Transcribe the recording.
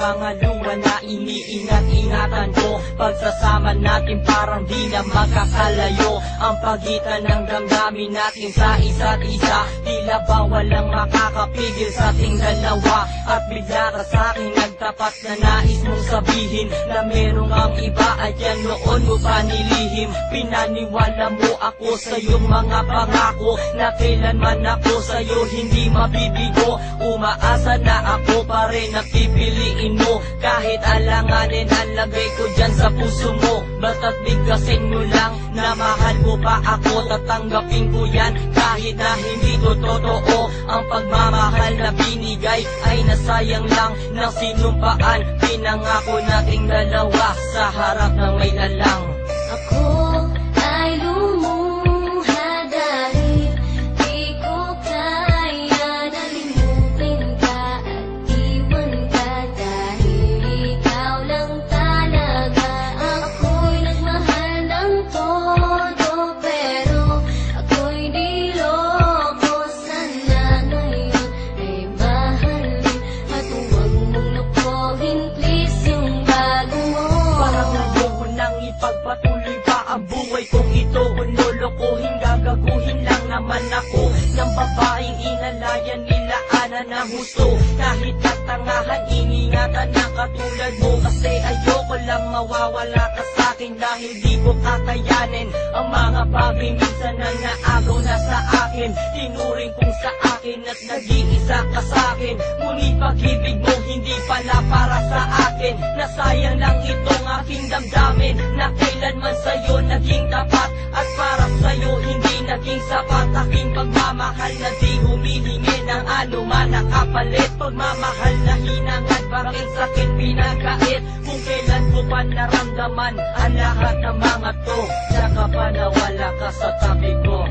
mga luha na iniingat-ingatan ko. Pagsasama natin parang di na magkakalayo. Ang pagitan ng damdamin natin sa isa't isa, tila ba walang makakapigil sa ating dalawa. At bigla ka sa'kin nagtapat na nais mong sabihin na merong ang iba at yan noon mo pa nilihim. Pinaniwala mo ako sa iyong mga pangako na kailanman ako sa'yo hindi mabibigo. Umaasa na ako pa rin na pipiliin mo kahit alanganin ang lagay ko dyan sa puso mo. Bata't bigkasin mo lang na mahal mo pa ako, tatanggapin ko yan kahit na hindi to totoo. Ang pagmamahal na binigay ay nasayang lang ng sinumpaan. Pinangako nating dalawa sa harap ng may lalang. Ako ay lumuha dahil di ko kaya nalimutin ka at iwan ka dahil ikaw lang talaga. Ako'y nagmahal ng todo pero ako'y di loko. Sana ngayon ay mahalin at huwag mong lukuhin please yung bago mo. Parang ayoko nang ipagpatuloy pa ang buhay kong ito. Kung lolokohin, gagaguhin lang naman ako ng babaeng inalayan nila ana ng husto. Kahit tatangahan, iningatan na katulad mo. Kasi ayoko lang mawawala ka sa'kin dahil di ko kakayanin ang mga bagay minsan na naagaw na sa akin. Tinuring kong sa akin at nag-iisa ka sa'kin. Ngunit pag-ibig mo hindi pala para sa akin. Nasayang lang itong aking damdamin na kailanman sa'yo naging tapat. At para sa'yo hindi naging sapat. Aking pagmamahal na di humihingi ng anuman na kapalit. Pagmamahal na hinangad, bakit sa'kin pinagkait? Kung kailan ko pa naramdaman ang lahat ng mga to, saka pa nawala ka sa tabi ko.